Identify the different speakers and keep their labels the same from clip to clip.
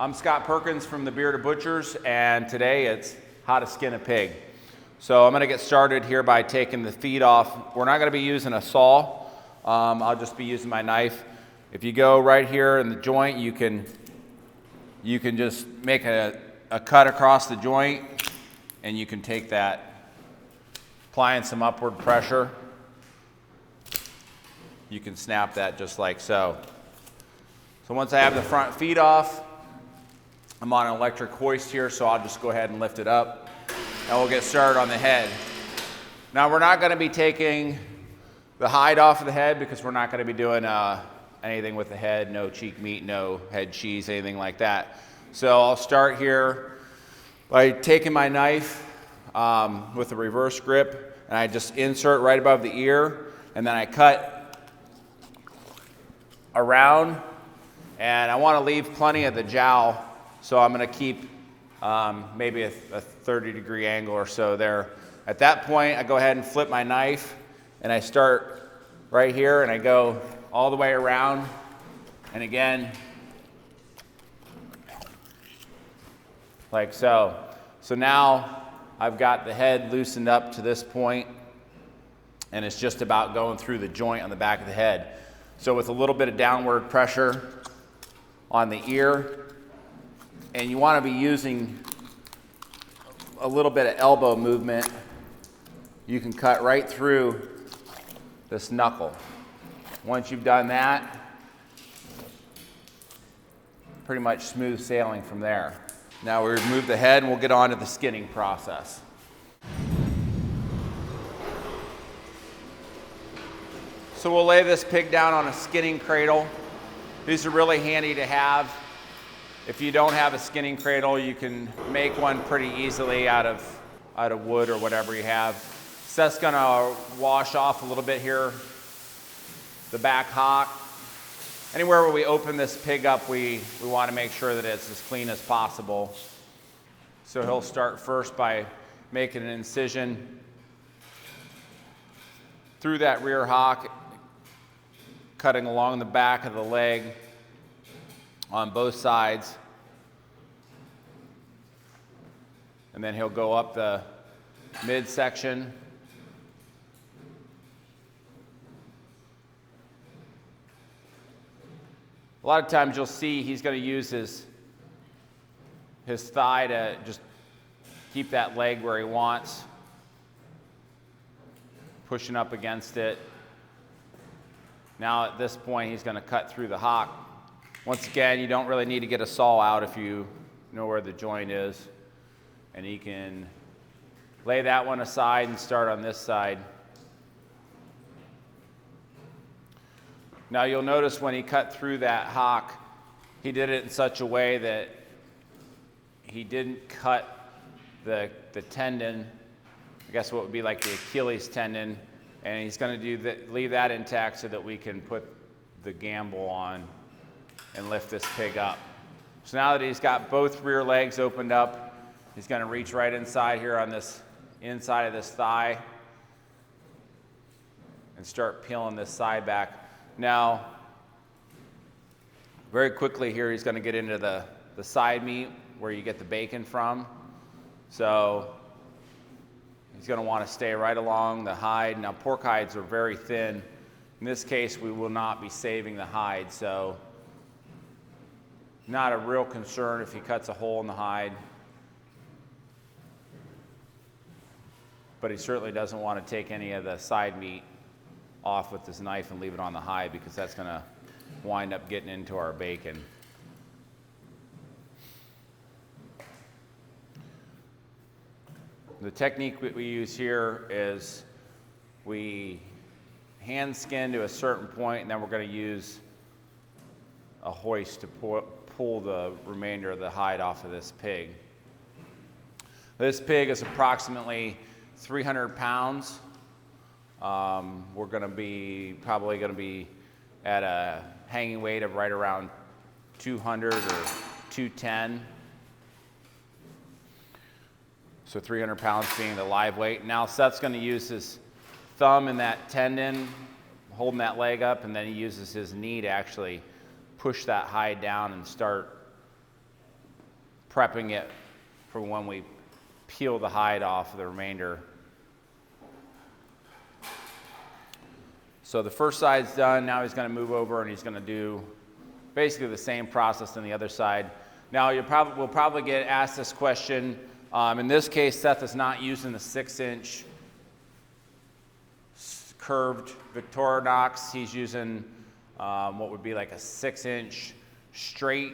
Speaker 1: I'm Scott Perkins from the Bearded Butchers, and today it's how to skin a pig. So I'm going to get started here by taking the feet off. We're not going to be using a saw. I'll just be using my knife. If you go right here in the joint, you can just make a cut across the joint, and you can take that, applying some upward pressure. You can snap that just like so. So once I have the front feet off, I'm on an electric hoist here, so I'll just go ahead and lift it up, and we'll get started on the head. Now we're not going to be taking the hide off of the head because we're not going to be doing anything with the head, no cheek meat, no head cheese, anything like that. So I'll start here by taking my knife with a reverse grip, and I just insert right above the ear, and then I cut around, and I want to leave plenty of the jowl. So I'm going to keep maybe a 30-degree angle or so there. At that point, I go ahead and flip my knife, and I start right here, and I go all the way around. And again, like so. So now I've got the head loosened up to this point, and it's just about going through the joint on the back of the head. So with a little bit of downward pressure on the ear, and you want to be using a little bit of elbow movement, you can cut right through this knuckle. Once you've done that, pretty much smooth sailing from there. Now we remove the head and we'll get on to the skinning process. So we'll lay this pig down on a skinning cradle. These are really handy to have. If you don't have a skinning cradle, you can make one pretty easily out of wood or whatever you have. So that's gonna wash off a little bit here, the back hock. Anywhere where we open this pig up, we want to make sure that it's as clean as possible. So he'll start first by making an incision through that rear hock, cutting along the back of the leg on both sides. And then he'll go up the midsection. A lot of times you'll see he's going to use his thigh to just keep that leg where he wants, pushing up against it. Now at this point he's going to cut through the hock. Once again, you don't really need to get a saw out if you know where the joint is. And you can lay that one aside and start on this side. Now you'll notice when he cut through that hock, he did it in such a way that he didn't cut the tendon, I guess what would be like the Achilles tendon, and he's going to leave that intact so that we can put the gamble on and lift this pig up. So now that he's got both rear legs opened up, he's going to reach right inside here on this inside of this thigh and start peeling this side back. Now, very quickly here, he's going to get into the side meat where you get the bacon from. So he's going to want to stay right along the hide. Now, pork hides are very thin. In this case, we will not be saving the hide, so not a real concern if he cuts a hole in the hide. But he certainly doesn't want to take any of the side meat off with this knife and leave it on the hide because that's going to wind up getting into our bacon. The technique that we use here is we hand skin to a certain point, and then we're going to use a hoist to pull the remainder of the hide off of this pig. This pig is approximately 300 pounds. We're probably going to be at a hanging weight of right around 200 or 210. So 300 pounds being the live weight. Now Seth's going to use his thumb in that tendon, holding that leg up, and then he uses his knee to actually push that hide down and start prepping it for when we peel the hide off of the remainder. So the first side's done. Now he's going to move over and he's going to do basically the same process on the other side. Now we'll probably get asked this question. In this case, Seth is not using the 6-inch curved Victorinox. He's using what would be like a 6-inch straight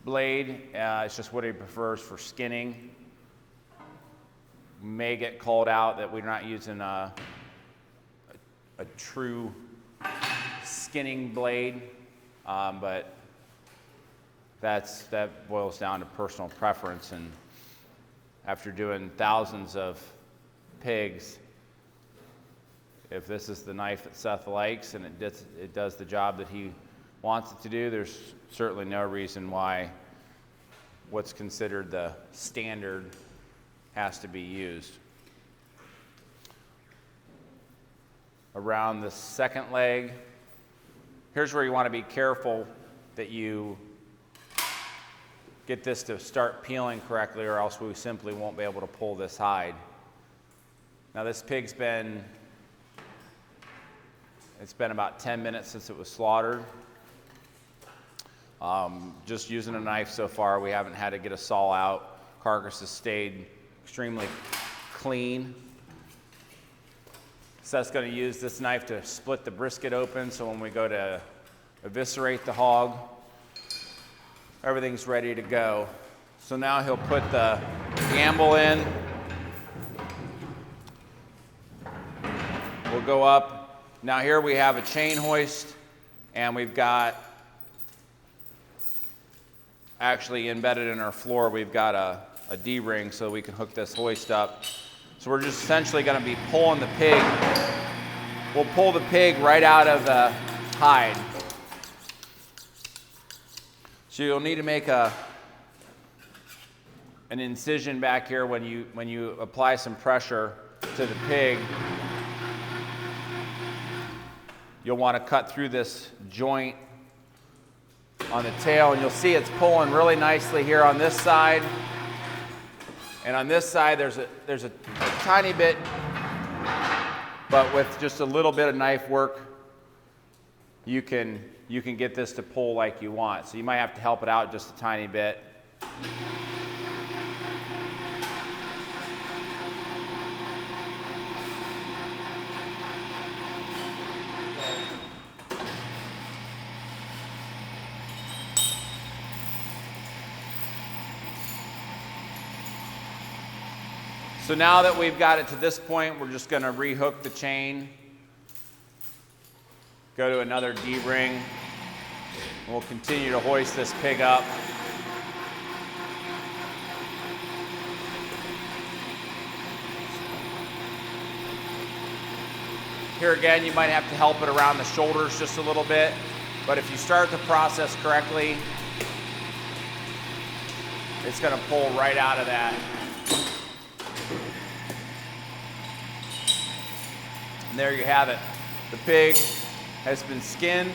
Speaker 1: blade. It's just what he prefers for skinning. May get called out that we're not using a true skinning blade, but that boils down to personal preference. And after doing thousands of pigs, if this is the knife that Seth likes and it does the job that he wants it to do, there's certainly no reason why what's considered the standard has to be used. Around the second leg, here's where you want to be careful that you get this to start peeling correctly, or else we simply won't be able to pull this hide. Now this pig's it's been about 10 minutes since it was slaughtered. Just using a knife so far, we haven't had to get a saw out. Carcass has stayed extremely clean. Seth's going to use this knife to split the brisket open, so when we go to eviscerate the hog, everything's ready to go. So now he'll put the gamble in. We'll go up. Now here we have a chain hoist, and we've got, actually embedded in our floor, we've got a D-ring so we can hook this hoist up. So we're just essentially going to be pulling the pig. We'll pull the pig right out of the hide. So you'll need to make an incision back here when you apply some pressure to the pig. You'll want to cut through this joint on the tail, and you'll see it's pulling really nicely here on this side. And on this side, there's a tiny bit, but with just a little bit of knife work, you can get this to pull like you want. So you might have to help it out just a tiny bit. So now that we've got it to this point, we're just going to rehook the chain, go to another D-ring. We'll continue to hoist this pig up. Here again, you might have to help it around the shoulders just a little bit, but if you start the process correctly, it's going to pull right out of that. And there you have it. The pig has been skinned,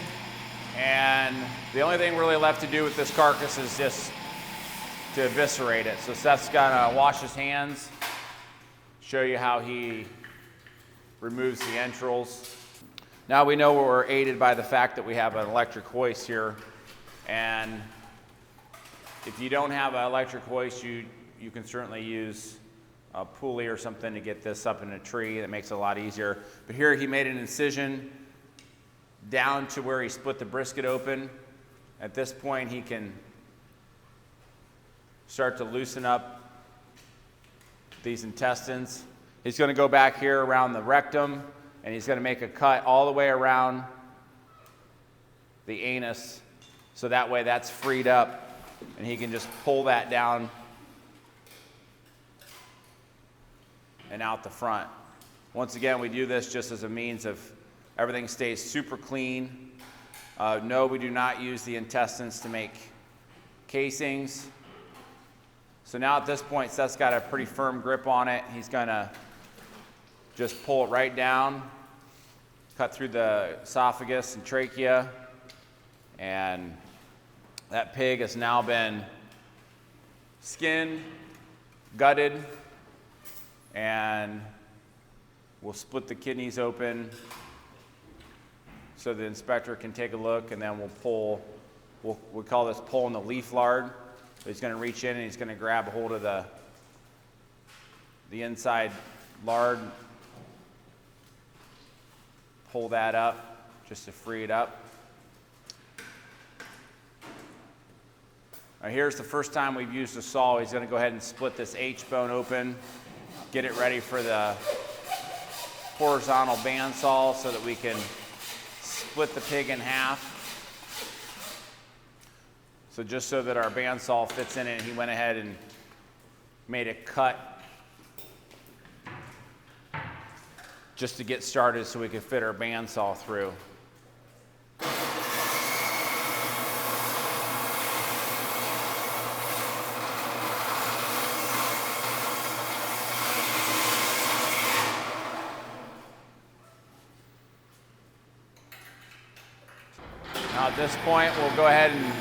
Speaker 1: and the only thing really left to do with this carcass is just to eviscerate it. So Seth's gonna wash his hands, show you how he removes the entrails. Now we know we're aided by the fact that we have an electric hoist here, and if you don't have an electric hoist, you can certainly use a pulley or something to get this up in a tree. That makes it a lot easier. But here he made an incision down to where he split the brisket open. At this point, he can start to loosen up these intestines. He's going to go back here around the rectum, and he's going to make a cut all the way around the anus, so that way that's freed up, and he can just pull that down and out the front. Once again, we do this just as a means of everything stays super clean. No, we do not use the intestines to make casings. So now at this point, Seth's got a pretty firm grip on it. He's gonna just pull it right down, cut through the esophagus and trachea, and that pig has now been skinned, gutted, and we'll split the kidneys open so the inspector can take a look, and then we'll pull, we call this pulling the leaf lard. So he's gonna reach in and he's gonna grab a hold of the inside lard, pull that up just to free it up. Now here's the first time we've used a saw. He's gonna go ahead and split this H-bone open, get it ready for the horizontal bandsaw so that we can split the pig in half. So just so that our bandsaw fits in it, he went ahead and made a cut just to get started so we could fit our bandsaw through. Now at this point, we'll go ahead and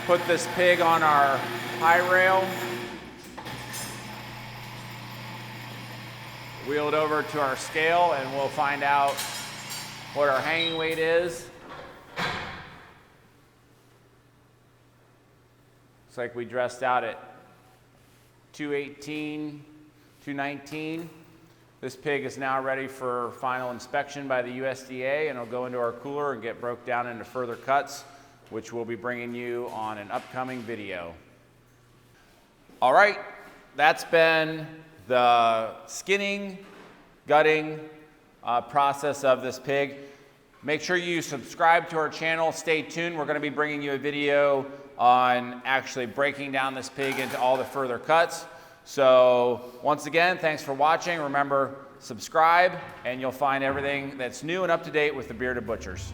Speaker 1: put this pig on our high rail, wheel it over to our scale, and we'll find out what our hanging weight is. Looks like we dressed out at 218, 219. This pig is now ready for final inspection by the USDA, and it'll go into our cooler and get broke down into further cuts, which we'll be bringing you on an upcoming video. All right, that's been the skinning, gutting process of this pig. Make sure you subscribe to our channel. Stay tuned. We're going to be bringing you a video on actually breaking down this pig into all the further cuts. So once again, thanks for watching. Remember, subscribe, and you'll find everything that's new and up to date with the Bearded Butchers.